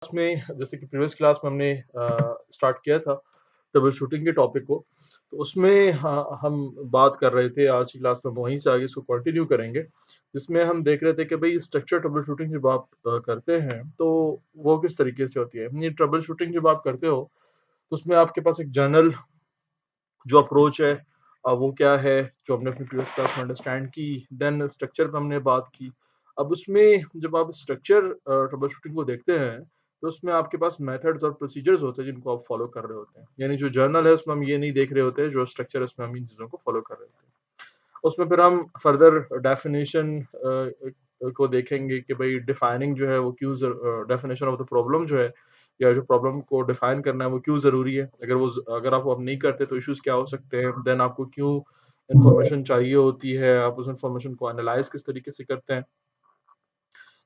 में जैसे कि प्रीवियस क्लास में हमने स्टार्ट किया था ट्रबल शूटिंग के टॉपिक को। तो उसमें हम बात कर रहे थे, आज की क्लास में हम वहीं से आगे इसको कंटिन्यू करेंगे, जिसमें हम देख रहे थे कि भाई स्ट्रक्चर ट्रबल शूटिंग जब आप करते हैं तो वो किस तरीके से होती है। ये ट्रबल शूटिंग जब आप करते हो तो उसमें आपके पास एक जनरल जो अप्रोच है वो क्या है, जो हमने अपनी प्रीवियस क्लास में अंडरस्टैंड की। देन स्ट्रक्चर पे हमने बात की। अब उसमें जब आप स्ट्रक्चर ट्रबल शूटिंग को देखते हैं तो उसमें आपके पास मेथड्स और प्रोसीजर्स होते हैं जिनको आप फॉलो कर रहे होते हैं। यानी जो जर्नल है उसमें हम ये नहीं देख रहे होते हैं, जो स्ट्रक्चर है उसमें हम इन चीज़ों को फॉलो कर रहे होते हैं। उसमें फिर हम फर्दर डेफिनेशन को देखेंगे कि भाई डिफाइनिंग जो है वो क्यों, डेफिनेशन ऑफ द प्रॉब्लम जो है या जो प्रॉब्लम को डिफाइन करना है वो क्यों ज़रूरी है। अगर आप वो अब नहीं करते तो इश्यूज़ क्या हो सकते हैं। देन आपको क्यों इन्फॉर्मेशन चाहिए होती है, आप उस इन्फॉर्मेशन को एनालाइज किस तरीके से करते हैं।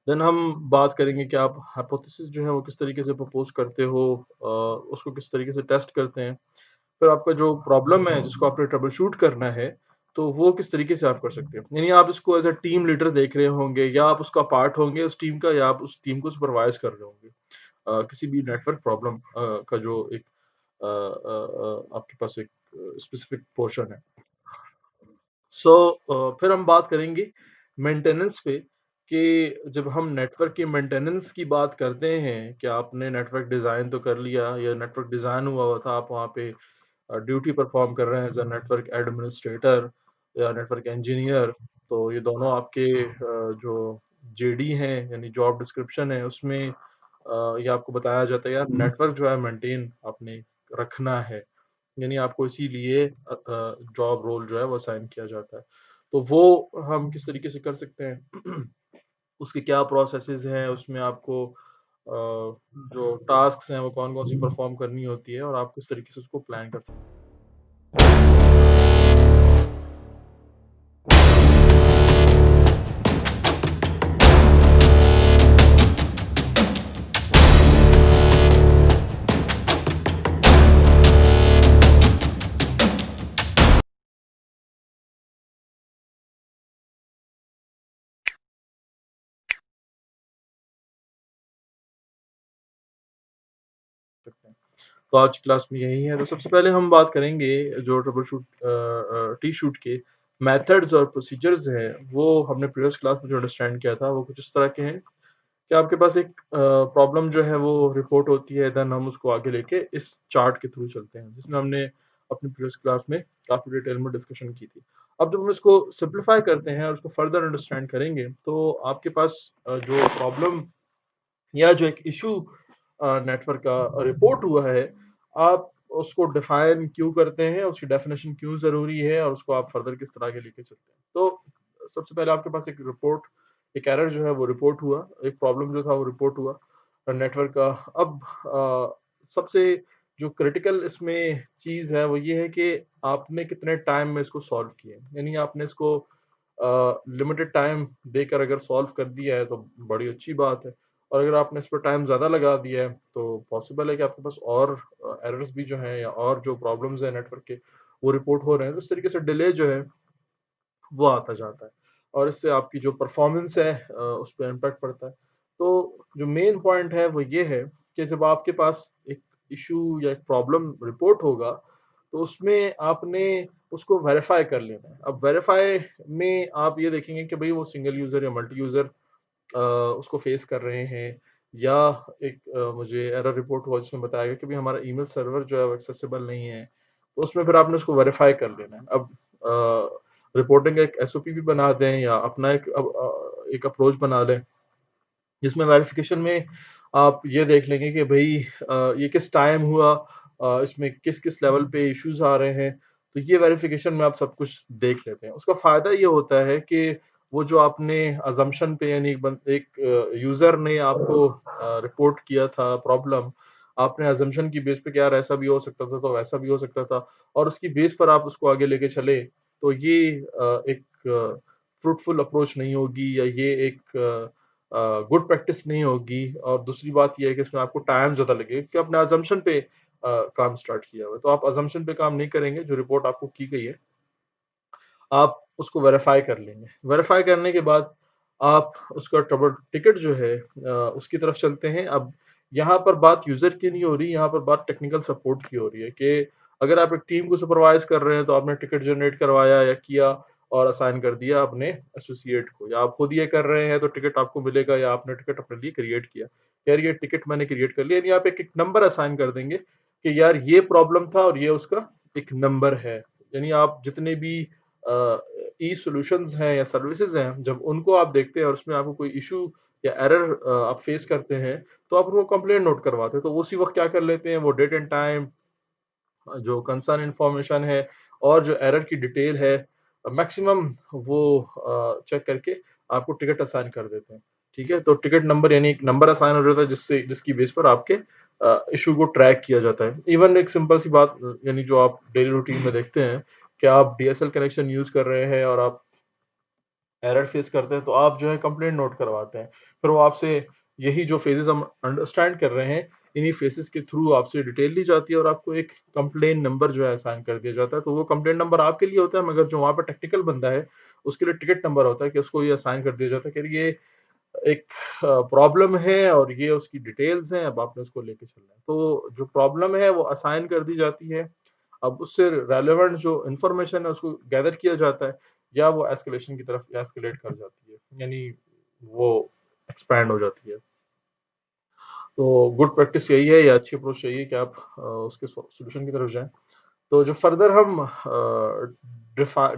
देन हम बात करेंगे कि आप हाइपोथेसिस जो है वो किस तरीके से प्रपोज करते हो, उसको किस तरीके से टेस्ट करते हैं। फिर आपका जो प्रॉब्लम है जिसको आपने ट्रबल शूट करना है, तो वो किस तरीके से आप कर सकते हैं। यानी आप इसको एज अ टीम लीडर देख रहे होंगे, या आप उसका पार्ट होंगे उस टीम का, या आप उस टीम को सुपरवाइज कर रहे होंगे किसी भी नेटवर्क प्रॉब्लम का जो एक आपके पास एक स्पेसिफिक पोर्शन है। सो फिर हम बात करेंगे मेंटेनेंस पे, कि जब हम नेटवर्क की मेंटेनेंस की बात करते हैं कि आपने नेटवर्क डिज़ाइन तो कर लिया, या नेटवर्क डिज़ाइन हुआ हुआ था, आप वहाँ पे ड्यूटी परफॉर्म कर रहे हैं एज अ नेटवर्क एडमिनिस्ट्रेटर या नेटवर्क इंजीनियर। तो ये दोनों आपके जो जेडी हैं यानी जॉब डिस्क्रिप्शन है उसमें ये आपको बताया जाता है यार नेटवर्क जो है मेंटेन आपने रखना है। यानी आपको इसीलिए जॉब रोल जो है वो असाइन किया जाता है। तो वो हम किस तरीके से कर सकते हैं उसके क्या प्रोसेसेस हैं, उसमें आपको जो टास्क्स हैं वो कौन कौन सी परफॉर्म करनी होती है, और आप किस तरीके से उसको प्लान कर सकते हैं। तो आज की क्लास में यही है। तो सबसे पहले हम बात करेंगे जो ट्रबल शूट टी शूट के मेथड्स और प्रोसीजर्स हैं, वो हमने प्रीवियस क्लास में जो अंडरस्टैंड किया था वो कुछ इस तरह के हैं कि आपके पास एक प्रॉब्लम जो है वो रिपोर्ट होती है। देन हम उसको आगे लेके इस चार्ट के थ्रू चलते हैं, जिसमें हमने अपनी प्रीवियस क्लास में काफ़ी डिटेल में डिस्कशन की थी। अब जब हम इसको सिंप्लीफाई करते हैं और उसको फर्दर अंडरस्टैंड करेंगे तो आपके पास जो प्रॉब्लम या जो एक इशू नेटवर्क का रिपोर्ट हुआ है, आप उसको डिफाइन क्यों करते हैं, उसकी डेफिनेशन क्यों ज़रूरी है, और उसको आप फर्दर किस तरह आगे लेके चलते हैं। तो सबसे पहले आपके पास एक रिपोर्ट, एक एरर जो है वो रिपोर्ट हुआ, एक प्रॉब्लम जो था वो रिपोर्ट हुआ नेटवर्क का। अब सबसे जो क्रिटिकल इसमें चीज़ है वो ये है कि आपने कितने टाइम में इसको सॉल्व किया है। यानी आपने इसको लिमिटेड टाइम देकर अगर सॉल्व कर दिया है तो बड़ी अच्छी बात है, और अगर आपने इस पर टाइम ज़्यादा लगा दिया है तो पॉसिबल है कि आपके पास और एरर्स भी जो हैं या और जो प्रॉब्लम्स हैं नेटवर्क के वो रिपोर्ट हो रहे हैं। तो इस तरीके से डिले जो है वो आता जाता है, और इससे आपकी जो परफॉर्मेंस है उस पर इम्पैक्ट पड़ता है। तो जो मेन पॉइंट है वो ये है कि जब आपके पास एक इशू या एक प्रॉब्लम रिपोर्ट होगा तो उसमें आपने उसको वेरीफाई कर लेना है। अब वेरीफाई में आप ये देखेंगे कि भाई वो सिंगल यूज़र या मल्टी यूज़र उसको फेस कर रहे हैं, या एक मुझे एरर रिपोर्ट हुआ जिसमें बताया गया कि भाई हमारा ईमेल सर्वर जो है वो एक्सेसिबल नहीं है। तो उसमें फिर आपने उसको वेरीफाई कर लेना है। अब रिपोर्टिंग एक एसओपी भी बना दें, या अपना एक अप्रोच बना लें जिसमें वेरिफिकेशन में आप ये देख लेंगे कि भाई ये किस टाइम हुआ, इसमें किस किस लेवल पे इश्यूज आ रहे हैं। तो ये वेरिफिकेशन में आप सब कुछ देख लेते हैं। उसका फायदा ये होता है कि वो जो आपने अजम्पशन पे, यानी एक यूजर ने आपको रिपोर्ट किया था प्रॉब्लम, आपने अजम्पशन की बेस पे कि यार ऐसा भी हो सकता था तो वैसा भी हो सकता था, और उसकी बेस पर आप उसको आगे लेके चले, तो ये एक फ्रूटफुल अप्रोच नहीं होगी, या ये एक गुड प्रैक्टिस नहीं होगी। और दूसरी बात ये है कि इसमें आपको टाइम ज़्यादा लगेगा क्योंकि आपने अजम्पशन पे काम स्टार्ट किया हुआ है। तो आप अजम्पशन पे काम नहीं करेंगे, जो रिपोर्ट आपको की गई है आप उसको वेरीफाई कर लेंगे। वेरीफाई करने के बाद आप उसका ट्रबल टिकट जो है उसकी तरफ चलते हैं। अब यहाँ पर बात यूज़र की नहीं हो रही, यहाँ पर बात टेक्निकल सपोर्ट की हो रही है कि अगर आप एक टीम को सुपरवाइज़ कर रहे हैं, तो आपने टिकट जनरेट करवाया या किया और असाइन कर दिया अपने एसोसिएट को, या आप खुद ये कर रहे हैं तो टिकट आपको मिलेगा, या आपने टिकट अपने लिए क्रिएट किया। यार ये टिकट मैंने क्रिएट कर लिया, यानी आप एक-एक नंबर असाइन कर देंगे कि यार ये प्रॉब्लम था और ये उसका एक नंबर है। यानी आप जितने भी अ, ई-सॉल्यूशंस हैं या सर्विसेज़ हैं, जब उनको आप देखते हैं और उसमें आपको कोई इश्यू या एरर आप फेस करते हैं, तो आप उनको कंप्लेंट नोट करवाते हैं। तो उसी वक़्त क्या कर लेते हैं, वो डेट एंड टाइम, जो कंसर्न इन्फॉर्मेशन है और जो एरर की डिटेल है, मैक्सिमम वो चेक करके आपको टिकट असाइन कर देते हैं। ठीक है? तो टिकट नंबर यानी एक नंबर असाइन हो जाता है जिसकी बेस पर आपके इश्यू को ट्रैक किया जाता है। इवन एक सिंपल सी बात, यानी जो आप डेली रूटीन में देखते हैं कि आप डीएसएल कनेक्शन यूज़ कर रहे हैं और आप एरर फेस करते हैं, तो आप जो है कंप्लेंट नोट करवाते हैं। फिर वो आपसे यही जो फेजेज़ हम अंडरस्टैंड कर रहे हैं, इन्हीं फेजेज़ के थ्रू आपसे डिटेल ली जाती है और आपको एक कंप्लेंट नंबर जो है असाइन कर दिया जाता है। तो वो कंप्लेंट नंबर आपके लिए होता है, मगर जो वहाँ पे टेक्निकल बंदा है, उसके लिए टिकट नंबर होता है कि उसको ये असाइन कर दिया जाता है कि ये एक प्रॉब्लम है और ये उसकी डिटेल्स हैं, अब आपने उसको लेके चलना है। तो जो प्रॉब्लम है वो असाइन कर दी जाती है। अब उससे रेलेवेंट जो इन्फॉर्मेशन है उसको गैदर किया जाता है, या वो एस्केलेशन की तरफ एस्केलेट कर जाती है, यानी वो एक्सपैंड हो जाती है। तो गुड प्रैक्टिस यही है या अच्छी अप्रोच यही है कि आप उसके सॉल्यूशन की तरफ जाएँ। तो जो फर्दर हम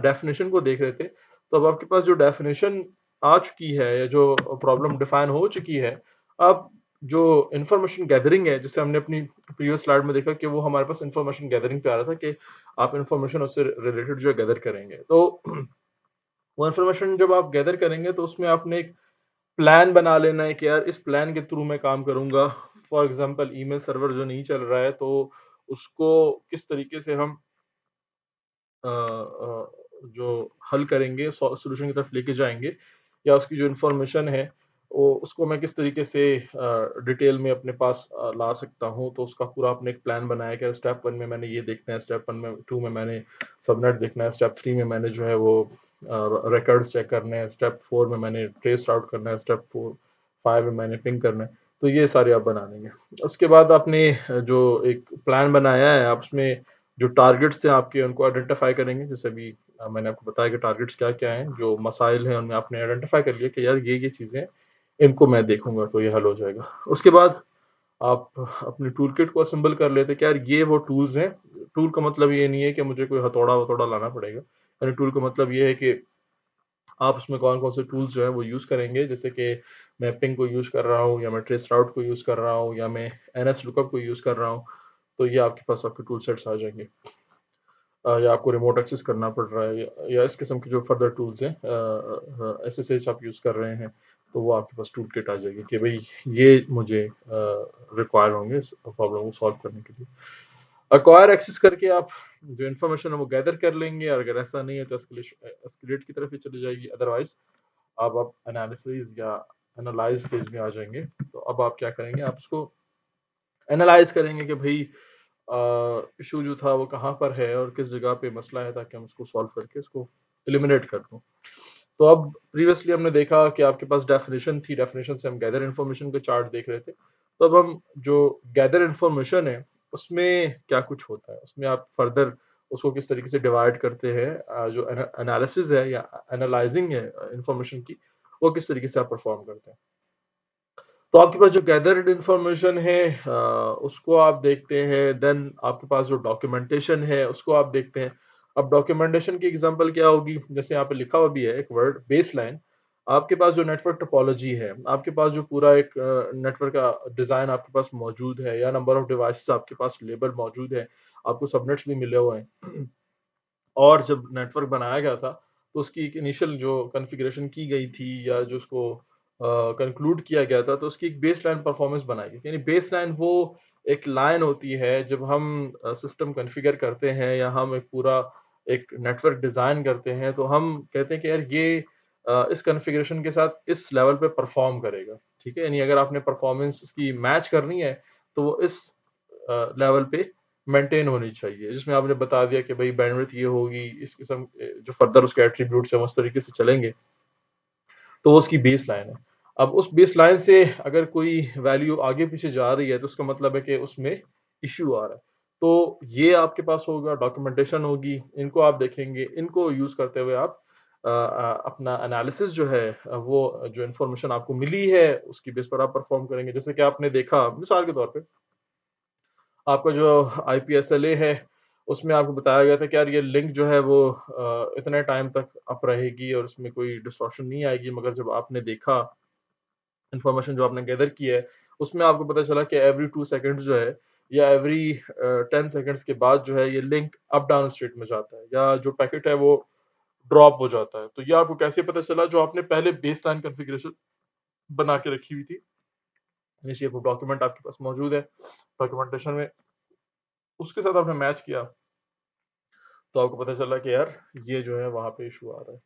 डेफिनेशन को देख रहे थे, तो अब आपके पास जो डेफिनेशन आ चुकी है या जो प्रॉब्लम डिफाइन हो चुकी है, अब जो इंफॉर्मेशन गैदरिंग है, जैसे हमने अपनी प्रीवियस स्लाइड में देखा कि वो हमारे पास इंफॉर्मेशन गैदरिंग पे आ रहा था कि आप इंफॉर्मेशन उससे रिलेटेड जो है गैदर करेंगे। तो वो इंफॉर्मेशन जब आप गैदर करेंगे तो उसमें आपने एक प्लान बना लेना है कि यार इस प्लान के थ्रू मैं काम करूँगा। फॉर एग्ज़ाम्पल ईमेल सर्वर जो नहीं चल रहा है, तो उसको किस तरीके से हम जो हल करेंगे, सॉल्यूशन की तरफ लेके जाएँगे, या उसकी जो इन्फॉर्मेशन है, वो उसको मैं किस तरीके से डिटेल में अपने पास ला सकता हूँ। तो उसका पूरा आपने एक प्लान बनाया कि स्टेप 1 में मैंने ये देखना है, स्टेप 1 में 2 में मैंने सबनेट देखना है, स्टेप 3 में मैंने जो है वो रिकॉर्ड्स चेक करने हैं, स्टेप 4 में मैंने ट्रेस आउट करना है, स्टेप 5 में मैंने पिंग करना है। तो ये सारे आप बना लेंगे। उसके बाद आपने जो एक प्लान बनाया है, आप उसमें जो टारगेट्स थे आपके उनको आइडेंटिफाई करेंगे। जैसे अभी मैंने आपको बताया कि टारगेट्स क्या-क्या हैं, जो मसाइल हैं उनमें आपने आइडेंटिफाई कर लिया कि यार ये चीज़ें हैं, इनको मैं देखूँगा तो ये हल हो जाएगा। उसके बाद आप अपने टूल किट को असेंबल कर लेते हैं कि यार ये वो टूल्स हैं। टूल का मतलब ये नहीं है कि मुझे कोई हथौड़ा-वथौड़ा लाना पड़ेगा। यानी टूल का मतलब ये है कि आप उसमें कौन-कौन से टूल्स जो हैं वो यूज़ करेंगे, जैसे कि मैं पिंग को यूज़ कर रहा हूँ, या मैं ट्रेस राउट को यूज़ कर रहा हूँ, या मैं एनएस लुकअप को यूज़ कर रहा हूँ। तो ये आपके पास आपके टूल सेट्स आ जाएँगे। या आपको रिमोट एक्सेस करना पड़ रहा है, या इस किस्म के जो फर्दर टूल्स हैं, एसएसएच आप यूज़ कर रहे हैं, तो वो आपके पास टूल किट आ जाएगी कि भई ये मुझे रिक्वायर होंगे इस प्रॉब्लम को सॉल्व करने के लिए। एक्वायर एक्सेस करके आप जो इन्फॉर्मेशन है वो गैदर कर लेंगे, और अगर ऐसा नहीं है तो एस्केलेट की तरफ ही चली जाएगी। अदरवाइज़ अब आप एनालिसिस या एनालाइज़ फेज़ में आ जाएँगे। तो अब आप क्या करेंगे, आप उसको एनालाइज़ करेंगे कि भई इश्यू जो था वो कहाँ पर है और किस जगह पे मसला है, ताकि हम उसको सॉल्व करके इसको एलिमिनेट कर दूँ। तो अब प्रीवियसली हमने देखा कि आपके पास डेफिनिशन थी, डेफिनिशन से हम गैदर इन्फॉर्मेशन का चार्ट देख रहे थे। तो अब हम जो गैदर इन्फॉर्मेशन है, उसमें क्या कुछ होता है? उसमें आप फर्दर उसको किस तरीके से डिवाइड करते हैं, जो एनालिसिस है या एनालाइजिंग है इन्फॉर्मेशन की, वो किस तरीके से आप परफॉर्म करते हैं? तो आपके पास जो गैदर्ड इन्फॉर्मेशन है, उसको आप देखते हैं। देन आपके पास जो डॉक्यूमेंटेशन है उसको आप देखते हैं। अब डॉक्यूमेंटेशन की एग्जांपल क्या होगी, जैसे यहाँ पे लिखा हुआ भी है एक वर्ड बेसलाइन। आपके पास जो नेटवर्क टोपोलॉजी है, आपके पास जो पूरा एक नेटवर्क का डिजाइन आपके पास मौजूद है, या नंबर ऑफ डिवाइसेस आपके पास लेबल मौजूद है, आपको सबनेट्स भी मिले हुए हैं। और जब नेटवर्क बनाया गया था, तो उसकी एक इनिशियल जो कॉन्फ़िगरेशन की गई थी, या जो उसको कंक्लूड किया गया था, तो उसकी एक बेसलाइन परफ़ॉर्मेंस बनाई गई। यानी बेसलाइन वो एक लाइन होती है जब हम सिस्टम कॉन्फ़िगर करते हैं, या हम एक पूरा एक नेटवर्क डिज़ाइन करते हैं, तो हम कहते हैं कि यार ये इस कॉन्फ़िगरेशन के साथ इस लेवल पे परफ़ॉर्म करेगा। ठीक है? यानी अगर आपने परफ़ॉर्मेंस इसकी मैच करनी है, तो वो इस लेवल पे मेंटेन होनी चाहिए, जिसमें आपने बता दिया कि भई बैंडविड्थ ये होगी, इस किस्म जो फर्दर उसके एट्रिब्यूट्स हैं वो उस तरीके से चलेंगे, तो वो उसकी बेसलाइन है। अब उस बेसलाइन से अगर कोई वैल्यू आगे पीछे जा रही है तो उसका मतलब है कि उसमें इश्यू आ रहा है। तो ये आपके पास होगा, डॉक्यूमेंटेशन होगी, इनको आप देखेंगे, इनको यूज़ करते हुए आप अपना एनालिसिस जो है वो जो इन्फॉर्मेशन आपको मिली है उसकी बेस पर आप परफॉर्म करेंगे। जैसे कि आपने देखा मिसाल के तौर पे आपका जो आईपीएसएलए है, उसमें आपको बताया गया था कि यार ये लिंक जो है वो इतने टाइम तक अप रहेगी और उसमें कोई डिस्टॉर्शन नहीं आएगी। मगर जब आपने देखा इन्फॉर्मेशन जो आपने गैदर की है, उसमें आपको पता चला कि एवरी 2 सेकंड्स जो है या एवरी 10 सेकंड्स के बाद जो है ये लिंक अप डाउन स्टेट में जाता है या जो पैकेट है वो ड्रॉप हो जाता है। तो ये आपको कैसे पता चला? जो आपने पहले बेसलाइन कॉन्फ़िगरेशन बना के रखी हुई थी, ये वो डॉक्यूमेंट आपके पास मौजूद है, डॉक्यूमेंटेशन में उसके साथ आपने मैच किया, तो आपको पता चला कि यार ये जो है वहाँ पे इश्यू आ रहा है।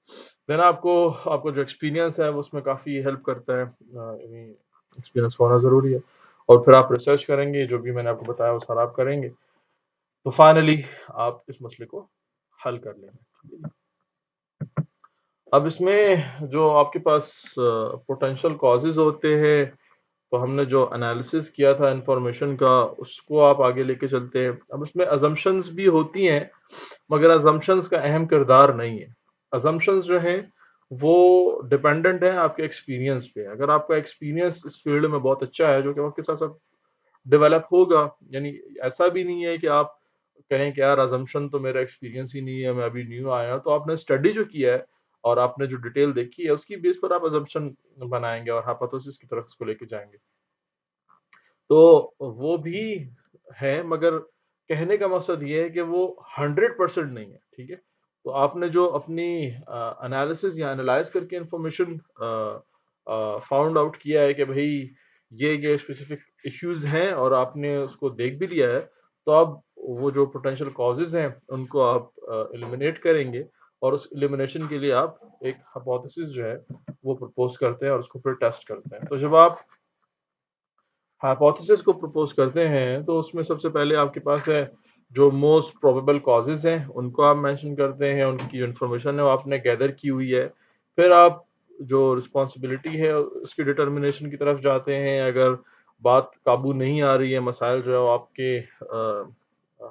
देन आपको आपको जो एक्सपीरियंस है वो उसमें काफ़ी हेल्प करता है। यानी एक्सपीरियंस होना ज़रूरी है और फिर आप रिसर्च करेंगे, जो भी मैंने आपको बताया वो सारा आप करेंगे, तो फाइनली आप इस मसले को हल कर लेंगे। अब इसमें जो आपके पास पोटेंशियल कॉजेज़ होते हैं, तो हमने जो एनालिसिस किया था इन्फॉर्मेशन का, उसको आप आगे लेके चलते हैं। अब इसमें असम्पशन्स भी होती हैं, मगर असम्पशन्स का अहम किरदार नहीं है। असम्पशन्स जो हैं, वो डिपेंडेंट है आपके एक्सपीरियंस पे। अगर आपका एक्सपीरियंस इस फील्ड में बहुत अच्छा है, जो कि वक़्त के साथ-साथ डेवलप होगा, यानी ऐसा भी नहीं है कि आप कहें कि यार असम्पशन तो मेरा एक्सपीरियंस ही नहीं है, मैं अभी न्यू आया हूँ। तो आपने स्टडी जो किया है और आपने जो डिटेल देखी है, उसकी बेस पर आप असम्पशन बनाएँगे और हाइपोथेसिस की तरफ इसको लेके जाएँगे। तो वो भी है, मगर कहने का मकसद ये है कि वो 100% नहीं है, ठीक है? तो आपने जो अपनी एनालिसिस या एनालाइज़ करके इन्फॉर्मेशन फाउंड आउट किया है कि भई ये स्पेसिफिक इश्यूज़ हैं और आपने उसको देख भी लिया है, तो अब वो जो पोटेंशियल कॉजेज़ हैं, उनको आप एलिमिनेट करेंगे और उस एलिमिनेशन के लिए आप एक हाइपोथेसिस जो है, वो प्रपोज़ करते हैं और उसको फिर टेस्ट करते हैं। तो जब आप हाइपोथेसिस को प्रपोज करते हैं तो उसमें सबसे पहले आपके पास है जो मोस्ट प्रोबेबल कॉजेज हैं उनको आप मेंशन करते हैं, उनकी जो इन्फॉर्मेशन है वो आपने गैदर की हुई है। फिर आप जो रिस्पॉन्सिबिलिटी है उसकी डिटर्मिनेशन की तरफ जाते हैं। अगर बात काबू नहीं आ रही है, मसाइल जो है वो आपके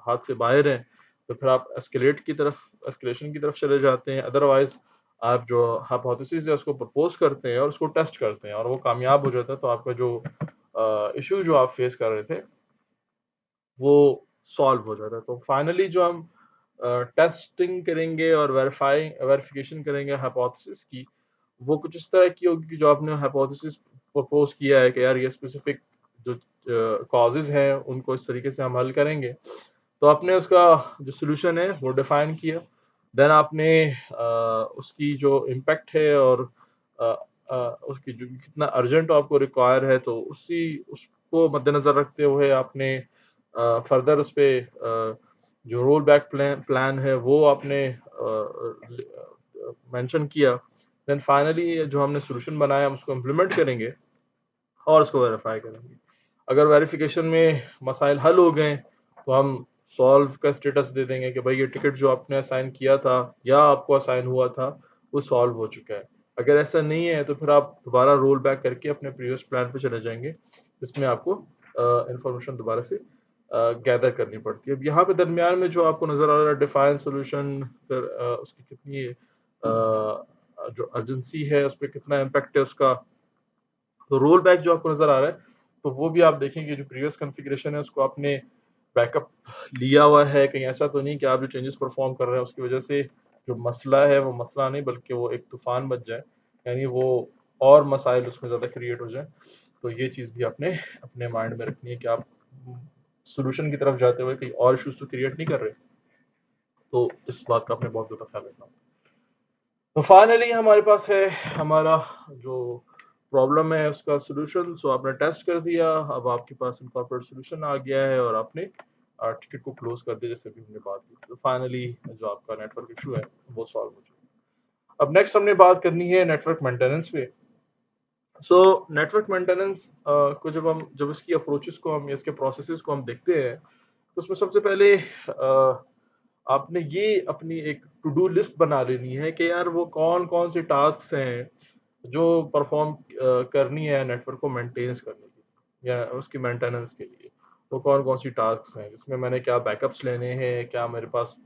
हाथ से बाहर हैं, तो फिर आप एस्केलेशन की तरफ चले जाते हैं। अदरवाइज आप जो हाइपोथेसिस है उसको प्रपोज करते हैं और उसको टेस्ट करते हैं और वो कामयाब हो जाता है, तो आपका जो इश्यू जो आप फेस कर रहे थे वो सॉल्व हो जाता है। तो फाइनली जो हम टेस्टिंग करेंगे और वेरिफिकेशन करेंगे हाइपोथेसिस की, वो कुछ इस तरह की होगी कि जो आपने हाइपोथेसिस प्रपोज किया है कि यार ये स्पेसिफिक जो कॉजेज हैं उनको इस तरीके से हम हल करेंगे, तो आपने उसका जो सॉल्यूशन है वो डिफाइन किया। देन आपने उसकी जो इम्पैक्ट है और अ, उसकी जो कितना अर्जेंट आपको रिक्वायर है, तो उसी उसको मद्देनजर रखते हुए आपने फर्दर उस पे जो रोल बैक प्लान है वो आपने मेंशन किया। देन फाइनली जो हमने सॉल्यूशन बनाया हम उसको इम्प्लीमेंट करेंगे और उसको वेरीफाई करेंगे। अगर वेरिफिकेशन में मसाइल हल हो गए तो हम सॉल्व का स्टेटस दे देंगे कि भाई ये टिकट जो आपने असाइन किया था या आपको असाइन हुआ था वो सॉल्व हो चुका है। अगर ऐसा नहीं है तो फिर आप दोबारा रोल बैक करके अपने प्रीवियस प्लान पे चले जाएंगे, जिसमें आपको इंफॉर्मेशन दोबारा से गैदर करनी पड़ती है। अब यहाँ पे दरमियान में जो आपको नज़र आ रहा है डिफाइन सोल्यूशन, उसकी कितनी जो अर्जेंसी है उस पर कितना इम्पेक्ट है उसका, तो रोल बैक जो आपको नज़र आ रहा है, तो वो भी आप देखेंगे जो प्रीवियस कॉन्फ़िगरेशन है उसको आपने बैकअप लिया हुआ है। कहीं ऐसा तो नहीं कि आप जो चेंजेस परफ़ॉर्म कर रहे हैं उसकी वज़ह से जो मसला है वो मसला नहीं बल्कि वो एक तूफ़ान बन जाए, यानी वो और मसाइल उसमें ज़्यादा क्रिएट हो जाएँ। तो ये चीज़ भी आपने अपने माइंड में रखनी है कि आप सॉल्यूशन की तरफ जाते हुए कहीं और इश्यूज़ तो क्रिएट नहीं कर रहे। तो इस बात का आपने बहुत ज़्यादा ख़्याल रखना होगा। तो फाइनली हमारे पास है हमारा जो प्रॉब्लम है उसका सॉल्यूशन। सो आपने टेस्ट कर दिया, अब आपके पास इनकॉर्पोरेट सॉल्यूशन आ गया है और आपने टिकट को क्लोज कर दिया जैसे भी हमने बात की। तो फाइनली जो आपका नेटवर्क इशू है वो सॉल्व हो जाएगा। अब नेक्स्ट हमने बात करनी है नेटवर्क मेंटेनेंस पे। सो नेटवर्क मेंटेनेंस को जब इसकी अप्रोचेस को हम इसके प्रोसेसेस को हम देखते हैं, तो उसमें सबसे पहले आपने ये अपनी एक टू डू लिस्ट बना लेनी है कि यार वो कौन कौन से टास्क हैं जो परफॉर्म करनी है नेटवर्क को मेंटेनेंस करने की या उसकी मेंटेनेंस के लिए, वो कौन कौन सी टास्क हैं, जिसमें मैंने क्या बैकअप्स लेने हैं, क्या मेरे पास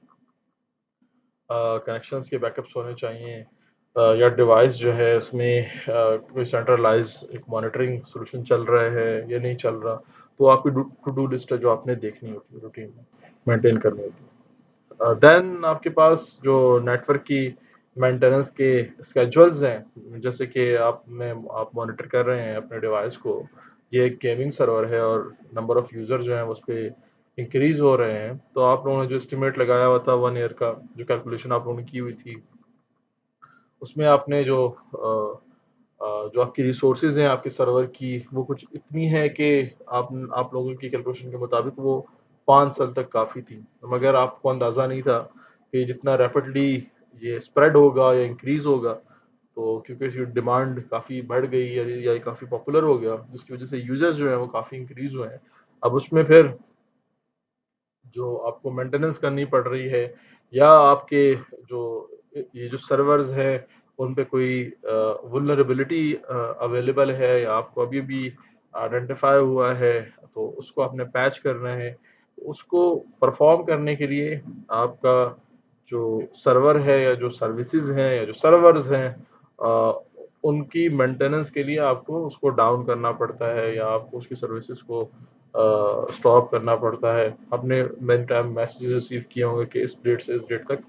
कनेक्शंस के बैकअप्स होने चाहिए, या डिवाइस जो है उसमें कोई सेंट्रलाइज एक मॉनिटरिंग सॉल्यूशन चल रहा है या नहीं चल रहा। तो आपकी टू डू लिस्ट है जो आपने देखनी होती है, रूटीन में मेंटेन करनी होती है। देन आपके पास जो नेटवर्क की मेंटेनेंस के स्केड्यूल्स हैं, जैसे कि आप मॉनिटर कर रहे हैं अपने डिवाइस को, ये एक गेमिंग सर्वर है और नंबर ऑफ यूजर जो हैं उस पे इंक्रीज हो रहे हैं, तो आप लोगों ने जो एस्टिमेट लगाया हुआ था 1 ईयर का, जो कैलकुलेशन आप लोगों ने की हुई थी, उसमें आपने जो आपकी रिसोर्सेज हैं आपके सर्वर की, वो कुछ इतनी है कि आप लोगों की कैलकुलेशन के मुताबिक वो 5 साल तक काफ़ी थी, मगर आपको अंदाज़ा नहीं था कि जितना रैपिडली ये स्प्रेड होगा या इंक्रीज होगा। तो क्योंकि इसकी डिमांड काफ़ी बढ़ गई या ये काफ़ी पॉपुलर हो गया, जिसकी वजह से यूजर्स जो हैं वो काफ़ी इंक्रीज हुए हैं। अब उसमें फिर जो आपको मेंटेनेंस करनी पड़ रही है, या आपके जो ये जो सर्वर्स हैं उन पे कोई वुलनरेबिलिटी अवेलेबल है या आपको अभी भी आइडेंटिफाई हुआ है, तो उसको आपने पैच करना है। तो उसको परफॉर्म करने के लिए आपका जो सर्वर है या जो सर्विसेज हैं या जो सर्वर्स हैं, अ, उनकी मेंटेनेंस के लिए आपको उसको डाउन करना पड़ता है या आपको उसकी सर्विसेज को स्टॉप करना पड़ता है। आपने मेनी टाइम मैसेजेस रिसीव किए होंगे कि इस डेट से इस डेट तक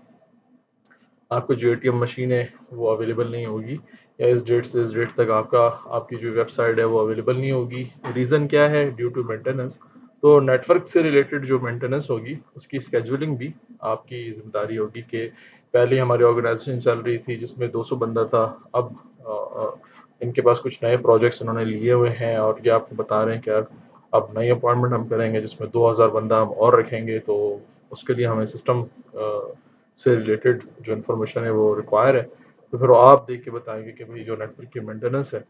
आपकी जो एटीएम मशीन है वो अवेलेबल नहीं होगी, या इस डेट से इस डेट तक आपकी जो वेबसाइट है वो अवेलेबल नहीं होगी। रीज़न क्या है? Due to maintenance. तो नेटवर्क से रिलेटेड जो मेंटेनेंस होगी उसकी स्केड्यूलिंग भी आपकी जिम्मेदारी होगी कि पहले हमारी ऑर्गेनाइजेशन चल रही थी जिसमें 200 बंदा था, अब अ, अ, इनके पास कुछ नए प्रोजेक्ट्स उन्होंने लिए हुए हैं और ये आपको बता रहे हैं कि यार अब नई अपॉइंटमेंट हम करेंगे जिसमें 2000 बंदा हम और रखेंगे, तो उसके लिए हमें सिस्टम से रिलेटेड जो इन्फॉर्मेशन है वो रिक्वायर है। तो फिर आप देख के बताएंगे कि भाई जो नेटवर्क की मेंटेनेंस है,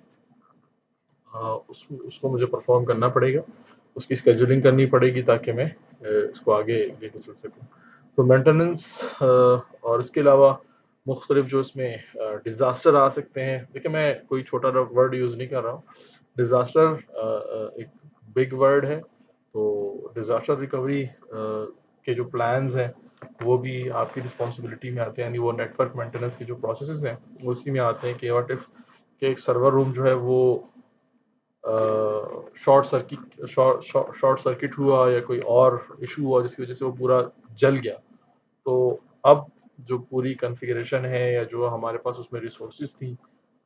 उसको मुझे परफॉर्म करना पड़ेगा, उसकी स्केजुलिंग करनी पड़ेगी ताकि मैं इसको आगे लेके चल सकूँ। तो मेंटेनेंस और इसके अलावा मुख्तलिफ जो इसमें डिज़ास्टर आ सकते हैं। देखिए, मैं कोई छोटा वर्ड यूज़ नहीं कर रहा हूँ। डिज़ास्टर एक बिग वर्ड है, तो डिज़ास्टर रिकवरी के जो प्लान्स हैं वो भी आपकी रिस्पॉन्सिबिलिटी में आते हैं, यानी वो नेटवर्क मेंटेनेंस के जो प्रोसेसेस हैं वो उसी में आते हैं कि व्हाट इफ़ कि एक सर्वर रूम जो है वो शॉर्ट सर्किट हुआ या कोई और इशू हुआ जिसकी वजह से वो पूरा जल गया। तो अब जो पूरी कॉन्फ़िगरेशन है या जो हमारे पास उसमें रिसोर्सेज थी,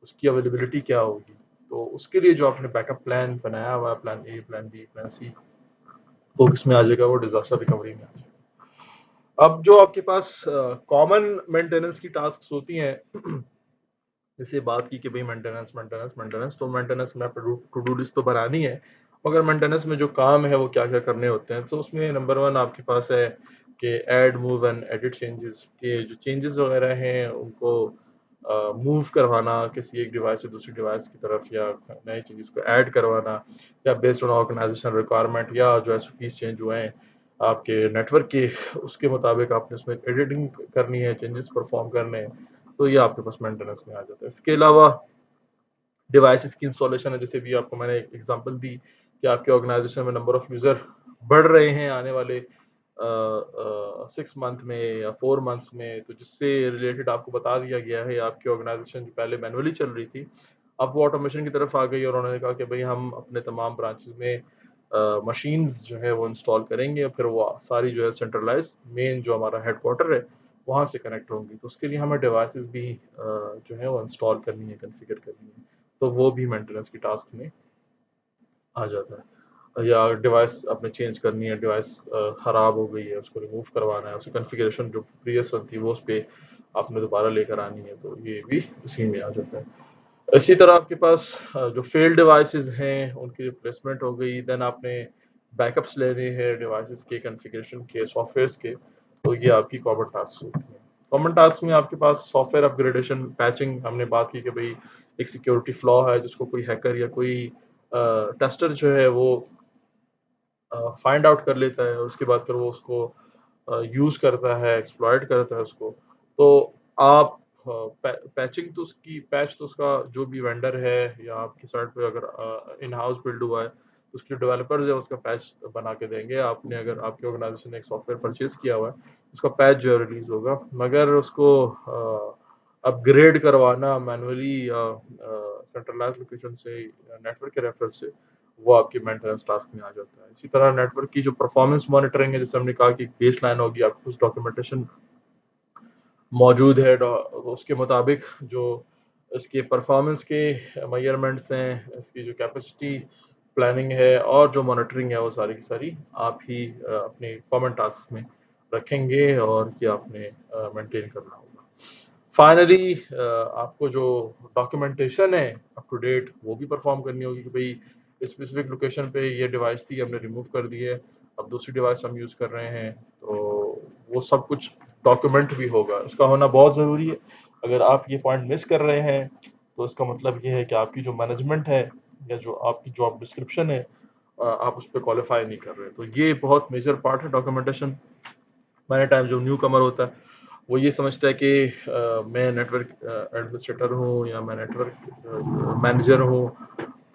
उसकी अवेलेबिलिटी क्या होगी? तो उसके लिए जो आपने बैकअप प्लान बनाया हुआ है, plan A, plan B, plan C, वो किसमें आ जाएगा? वो डिज़ास्टर रिकवरी में आ जाएगा। अब जो आपके पास कॉमन मेंटेनेंस की टास्क्स होती हैं, जैसे बात की कि भाई मेंटेनेंस मेंटेनेंस मेंटेनेंस, तो मेंटेनेंस में टू डू लिस्ट तो बनानी है, मगर मेंटेनेंस में जो काम है वो क्या क्या करने होते हैं। तो उसमें नंबर वन आपके पास है कि add move and edit changes, के जो चेंजेस वगैरह हैं उनको मूव करवाना किसी एक डिवाइस से दूसरी डिवाइस की तरफ, या नए चेंजेस को ऐड करवाना, या बेस्ड ऑन ऑर्गेनाइजेशन रिक्वायरमेंट या जो एसओपीज चेंज हुए हैं आपके नेटवर्क के, उसके मुताबिक आपने उसमें एडिटिंग करनी है, चेंजेस परफॉर्म करने हैं। तो ये आपके पास मेंटेनेंस में आ जाता है। इसके अलावा डिवाइसेस की इंस्टॉलेशन है, जैसे भी आपको मैंने एक एग्जांपल दी कि आपके ऑर्गेनाइजेशन में नंबर ऑफ यूजर बढ़ रहे हैं आने वाले 6 मंथ में या 4 मंथ्स में, तो जिससे रिलेटेड आपको बता दिया गया है आपकी ऑर्गेनाइजेशन जो पहले मैनुअली चल रही थी, अब वो ऑटोमेशन की तरफ आ गई और उन्होंने कहा कि भाई हम अपने तमाम ब्रांचेस में मशीन्स जो है वो इंस्टॉल करेंगे, और फिर वो सारी जो है सेंट्रलाइज मेन जो हमारा हेडक्वार्टर है वहाँ से कनेक्ट होंगी। तो उसके लिए हमें डिवाइसेस भी जो है वो इंस्टॉल करनी है, कॉन्फ़िगर करनी है। तो वो भी मेंटेनेंस की टास्क में आ जाता है। या डिवाइस आपने चेंज करनी है, डिवाइस ख़राब हो गई है, उसको रिमूव करवाना है, उसकी कॉन्फ़िगरेशन जो प्रीवियस वन थी वो उस पे आपने दोबारा लेकर आनी है, तो ये भी उसी में आ जाता है। इसी तरह आपके पास जो फेल्ड डिवाइसेस हैं उनकी रिप्लेसमेंट हो गई, देन आपने बैकअप्स लेने हैं डिवाइसेस के कॉन्फ़िगरेशन के, सॉफ्टवेयर्स के, तो ये आपकी कॉमन टास्क होती हैं। कॉमन टास्क में आपके पास सॉफ्टवेयर अपग्रेडेशन, पैचिंग, हमने बात की कि भाई एक सिक्योरिटी फ्लॉ है जिसको कोई हैकर या कोई टेस्टर जो है वो फाइंड आउट कर लेता है और उसके बाद फिर वो उसको यूज़ करता है, एक्सप्लॉइट करता है उसको। तो आप पैचिंग तो उसकी पैच तो उसका जो भी वेंडर है या आपकी साइट पे अगर इन हाउस बिल्ड हुआ है तो उसके डेवलपर्स है उसका पैच बना के देंगे। आपने अगर आपकी ऑर्गेनाइजेशन ने एक सॉफ्टवेयर परचेज किया हुआ है उसका पैच जो है रिलीज होगा, मगर उसको अपग्रेड करवाना मैनुअली या सेंट्रलाइज लोकेशन से नेटवर्क के रेफरेंस से वो आपके मेंटेनेंस टास्क में आ जाता है। इसी तरह नेटवर्क की जो परफॉर्मेंस मॉनिटरिंग है, जैसे हमने कहा कि बेस लाइन होगी, आपकी कुछ डॉक्यूमेंटेशन मौजूद है, उसके मुताबिक जो इसके परफॉर्मेंस के मेजरमेंट्स हैं, इसकी जो कैपेसिटी प्लानिंग है और जो मॉनिटरिंग है वो सारी की सारी आप ही अपने कॉमन टास्क में रखेंगे और ये आपने मेंटेन करना होगा। फाइनली आपको जो डॉक्यूमेंटेशन है अप टू डेट वो भी परफॉर्म करनी होगी कि भाई स्पेसिफिक लोकेशन पे ये डिवाइस थी, हमने रिमूव कर दी है, अब दूसरी डिवाइस हम यूज़ कर रहे हैं, तो वो सब कुछ डॉक्यूमेंट भी होगा। इसका होना बहुत ज़रूरी है। अगर आप ये पॉइंट मिस कर रहे हैं तो इसका मतलब ये है कि आपकी जो मैनेजमेंट है या जो आपकी जॉब डिस्क्रिप्शन है आप उस पर क्वालिफाई नहीं कर रहे। तो ये बहुत मेजर पार्ट है डॉक्यूमेंटेशन। मैंने टाइम जो न्यू कमर होता है वो ये समझता है कि मैं नेटवर्क एडमिनिस्ट्रेटर हूँ या मैं नेटवर्क मैनेजर हूँ,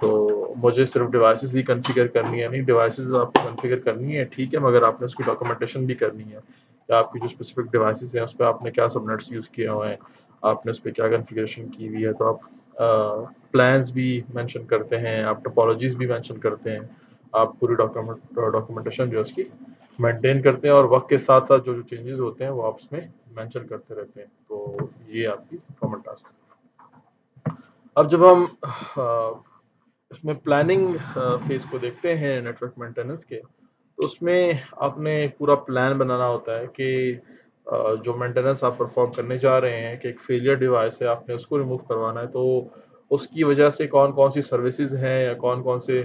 तो मुझे सिर्फ डिवाइसेस ही कॉन्फ़िगर करनी है। नहीं, डिवाइसेस आपको कॉन्फ़िगर करनी है ठीक है, मगर आपने उसकी डॉक्यूमेंटेशन भी करनी है कि आपकी जो स्पेसिफिक डिवाइसेस हैं उस पर आपने क्या सबनेट्स यूज़ किए हुए हैं, आपने उस पर क्या कॉन्फ़िगरेशन की हुई है। तो आप प्लान्स भी मेंशन करते हैं, आप टोपोलॉजीज भी मेंशन करते हैं, आप पूरी डॉक्यूमेंटेशन जो है उसकी मेंटेन करते हैं और वक्त के साथ साथ जो जो चेंजेस होते हैं वो आप उसमें मेंशन करते रहते हैं। तो ये आपकी कॉमन टास्क। अब जब हम इसमें प्लानिंग फेज को देखते हैं नेटवर्क मेंटेनेंस के, तो उसमें आपने एक पूरा प्लान बनाना होता है कि जो मेंटेनेंस आप परफॉर्म करने जा रहे हैं कि एक फेलियर डिवाइस है, आपने उसको रिमूव करवाना है, तो उसकी वजह से कौन कौन सी सर्विसेज हैं या कौन कौन से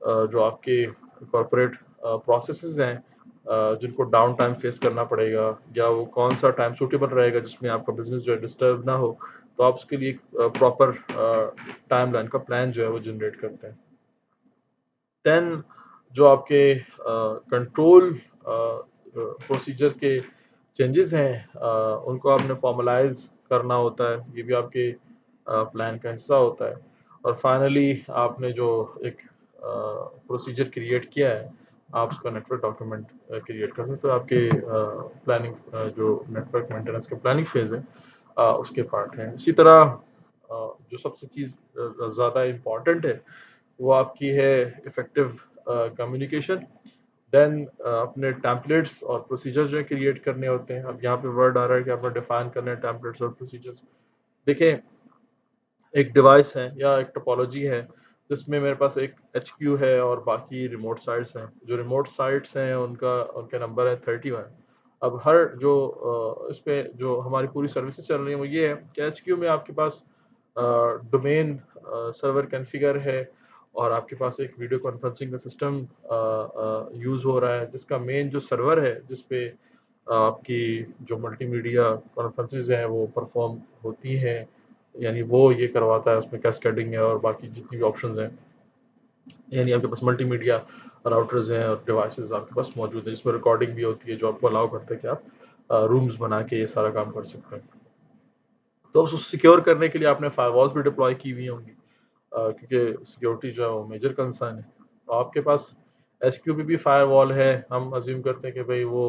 जो आपके कॉरपोरेट प्रोसेसेस हैं जिनको डाउन टाइम फेस करना पड़ेगा, या वो कौन सा टाइम सूटेबल रहेगा जिसमें आपका बिजनेस जो है डिस्टर्ब ना हो। तो आप उसके लिए एक प्रॉपर टाइमलाइन का प्लान जो है वो जनरेट करते हैं। देन जो आपके कंट्रोल प्रोसीजर के चेंजेस हैं उनको आपने फॉर्मलाइज करना होता है, ये भी आपके प्लान का हिस्सा होता है। और फाइनली आपने जो एक प्रोसीजर क्रिएट किया है आप उसका नेटवर्क डॉक्यूमेंट क्रिएट करते हैं, तो आपके प्लानिंग जो नेटवर्क मेंटेनेंस का प्लानिंग फेज है उसके पार्ट हैं। इसी तरह जो सबसे चीज़ ज़्यादा इम्पॉर्टेंट है वो आपकी है इफेक्टिव कम्युनिकेशन। देन अपने टेम्पलेट्स और प्रोसीजर जो है क्रिएट करने होते हैं। अब यहाँ पे वर्ड आ रहा है कि आपने डिफाइन करने हैं टेम्पलेट्स और प्रोसीजर्स। देखें, एक डिवाइस है या एक टोपोलॉजी है जिसमें मेरे पास एक HQ है और बाकी रिमोट साइट्स हैं। जो रिमोट साइट्स हैं उनका उनका नंबर है 31। अब हर जो इस पे जो हमारी पूरी सर्विसेज चल रही है वो ये है कि HQ में आपके पास डोमेन सर्वर कॉन्फ़िगर है और आपके पास एक वीडियो कॉन्फ्रेंसिंग का सिस्टम यूज़ हो रहा है जिसका मेन जो सर्वर है जिस पे आपकी जो मल्टीमीडिया कॉन्फ्रेंसेस हैं वो परफॉर्म होती हैं, यानी वो ये करवाता है, उसमें कैस्केडिंग है और बाकी जितनी भी ऑप्शंस हैं, यानी आपके पास मल्टीमीडिया राउटर्स हैं और डिवाइसेस आपके पास मौजूद है जिसमें रिकॉर्डिंग भी होती है जो आपको अलाउ करता है कि आप रूम्स बना के ये सारा काम कर सकते हैं। तो उसको सिक्योर करने के लिए आपने फायरवॉल्स भी डिप्लॉय की हुई होंगी क्योंकि सिक्योरिटी जो है वो मेजर कंसर्न है। तो आपके पास एसक्यू भी फायरवॉल है, हम अज्यूम करते हैं कि भाई वो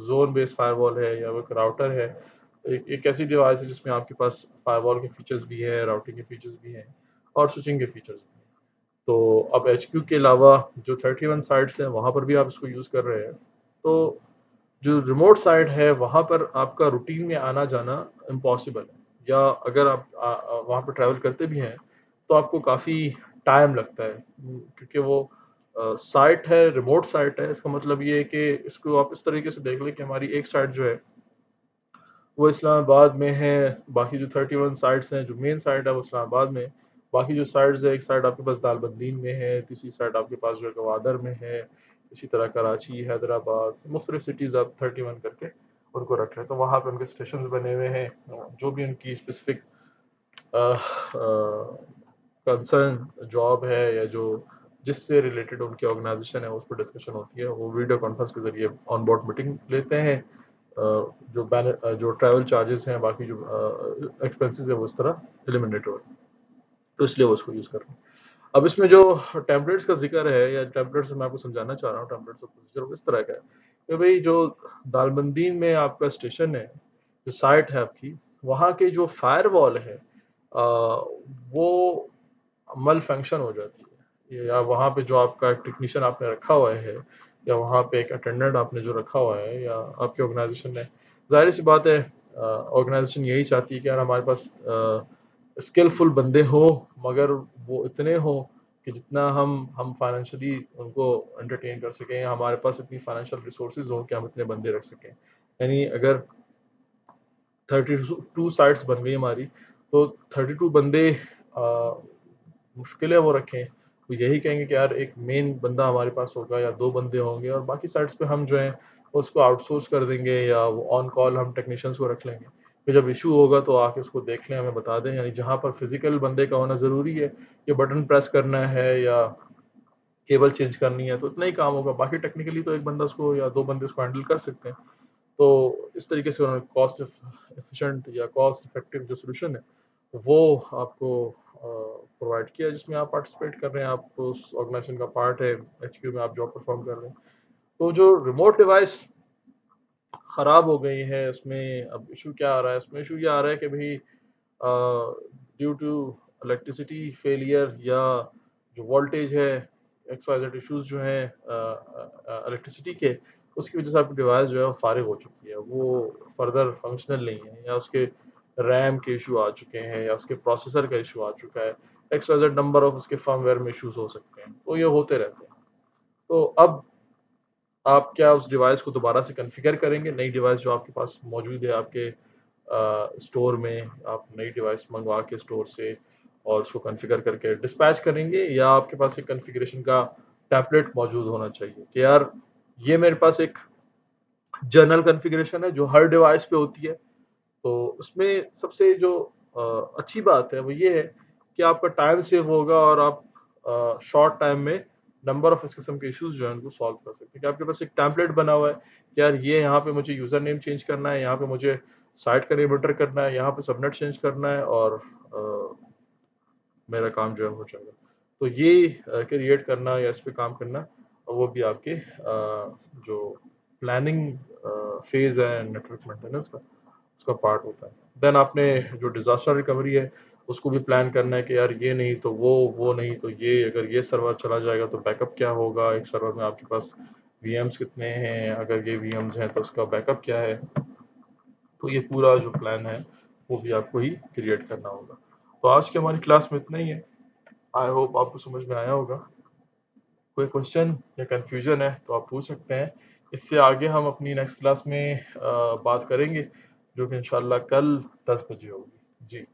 जोन बेस्ड फायरवॉल है या वो एक राउटर है। एक ऐसी डिवाइस है जिसमें आपके पास फायरवॉल के फीचर्स भी हैं, राउटिंग के फीचर्स भी हैं और स्विचिंग के फीचर्स भी हैं। तो अब एचक्यू के अलावा जो 31 साइट्स हैं वहाँ पर भी आप इसको यूज़ कर रहे हैं, तो जो रिमोट साइट है वहाँ पर आपका रूटीन में आना जाना इम्पॉसिबल है, या अगर आप वहाँ पर ट्रैवल करते भी हैं तो आपको काफ़ी टाइम लगता है क्योंकि वो साइट है, रिमोट साइट है। इसका मतलब ये है कि इसको आप इस तरीके से देख लें कि हमारी एक साइट जो है वो इस्लामाबाद में है, बाकी जो 31 साइट्स हैं, जो मेन साइट है वो इस्लामाबाद में, बाकी जो साइट्स है एक साइट आपके पास दालबंदीन में है, तीसरी साइट आपके पास जो है गवादर में है, इसी तरह कराची, हैदराबाद, मुख्तलिफ सिटीज़ आप 31 करके उनको रख रहे हैं। तो वहाँ पे उनके स्टेशन बने हुए हैं, जो भी उनकी स्पेसिफिक कंसर्न जॉब है या जो जिससे रिलेटेड उनकी ऑर्गेनाइजेशन है उस पर डिस्कशन होती है, वो वीडियो कॉन्फ्रेंस के जरिए ऑन बोर्ड मीटिंग लेते हैं जो ट्रैवल चार्जेस हैं, बाकी जो एक्सपेंसेस है वो इस तरह एलिमिनेट हो रहे हैं, तो इसलिए वो उसको यूज़ कर रहे हैं। अब इसमें जो टेम्पलेट्स का जिक्र है, या टेम्पलेट्स मैं आपको समझाना चाह रहा हूँ, टेम्पलेट्स ऑफ प्रोसीजर वो इस तरह का है कि भाई जो दालबंदीन में आपका स्टेशन है, जो साइट है आपकी, वहाँ के जो फायर वॉल है वो मल फंक्शन हो जाती है, या वहाँ पे जो आपका एक टेक्नीशियन आपने रखा हुआ है, या वहाँ पे एक अटेंडेंट आपने जो रखा हुआ है, या आपके ऑर्गेनाइजेशन ने, जाहिर सी बात है ऑर्गेनाइजेशन यही चाहती है कि यार हमारे पास स्किलफुल बंदे हो, मगर वो इतने हो कि जितना हम फाइनेंशियली उनको एंटरटेन कर सकें, हमारे पास इतनी फाइनेंशियल रिसोर्सेज हो कि हम इतने बंदे रख सकें। यानी अगर 32 साइट्स बन गई हमारी, तो 32 बंदे मुश्किल है वो रखें, तो यही कहेंगे कि यार एक मेन बंदा हमारे पास होगा या दो बंदे होंगे, और बाकी साइट्स पे हम जो है उसको आउटसोर्स कर देंगे, या वो ऑन कॉल हम टेक्नीशियंस को रख लेंगे। फिर जब इशू होगा तो आके उसको देख लें, हमें बता दें। यानी जहाँ पर फिजिकल बंदे का होना ज़रूरी है, ये बटन प्रेस करना है या केबल चेंज करनी है, तो इतना ही काम होगा। बाकी टेक्निकली तो एक बंदा उसको या दो बंदे उसको हैंडल कर सकते हैं। तो इस तरीके से उन्होंने कॉस्ट एफिशिएंट या कॉस्ट इफेक्टिव जो सोल्यूशन है वो आपको प्रोवाइड किया, जिसमें आप पार्टिसिपेट कर रहे हैं, आप उस ऑर्गेनाइजेशन का पार्ट है, एचक्यू में आप जॉब परफॉर्म कर रहे हैं। तो जो रिमोट डिवाइस खराब हो गई है, उसमें अब इशू क्या आ रहा है? इसमें इशू ये आ रहा है कि भाई ड्यू टू इलेक्ट्रिसिटी फेलियर, या जो वोल्टेज है, एक्स वाई जेड इशूज जो हैं इलेक्ट्रिसिटी के, उसकी वजह से आपकी डिवाइस जो है वो फारिग हो चुकी है, वो फर्दर फंक्शनल नहीं है, या उसके रैम के इशू आ चुके हैं, या उसके प्रोसेसर का इशू आ चुका है, X Y Z number of उसके फर्मवेयर में इशूज हो सकते हैं, तो ये होते रहते हैं। तो अब आप क्या उस डिवाइस को दोबारा से कॉन्फ़िगर करेंगे? नई डिवाइस जो आपके पास मौजूद है आपके स्टोर में, आप नई डिवाइस मंगवा के स्टोर से और उसको कॉन्फ़िगर करके डिस्पैच करेंगे, या आपके पास एक कॉन्फ़िगरेशन का टेम्पलेट मौजूद होना चाहिए कि यार ये मेरे पास एक जनरल कॉन्फ़िगरेशन है जो हर डिवाइस पे होती है। तो उसमें सबसे जो अच्छी बात है वो ये है कि आपका टाइम सेव होगा, और आप शॉर्ट टाइम में नंबर ऑफ इस किस्म के इश्यूज जो है उनको सॉल्व कर सकते हैं, कि आपके पास एक टेम्पलेट बना हुआ है कि यार ये यहाँ पे मुझे यूज़र नेम चेंज करना है, यहाँ पे मुझे साइट का नेम एंटर करना है, यहाँ पे सबनेट चेंज करना है, और मेरा काम जो है हो जाएगा। तो ये क्रिएट करना या इस पे काम करना, वो भी आपके जो प्लानिंग फेज है नेटवर्क मेंटेनेंस का, उसका पार्ट होता है। देन आपने जो डिजास्टर रिकवरी है उसको भी प्लान करना है कि यार ये नहीं तो वो नहीं तो ये, अगर ये सर्वर चला जाएगा तो बैकअप क्या होगा, एक सर्वर में आपके पास वीएम्स कितने हैं, अगर ये वीएम्स हैं तो उसका बैकअप क्या है। तो ये पूरा जो प्लान है वो भी आपको ही क्रिएट करना होगा। तो आज की हमारी क्लास में इतना ही है। आई होप आपको समझ में आया होगा। कोई क्वेश्चन या कंफ्यूजन है तो आप पूछ सकते हैं। इससे आगे हम अपनी नेक्स्ट क्लास में बात करेंगे, जो कि इंशाल्लाह कल 10 बजे होगी। जी।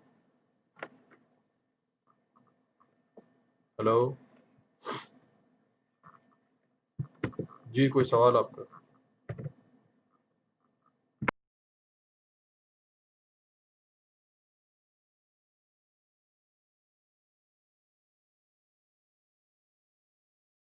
हेलो। जी, कोई सवाल आपका?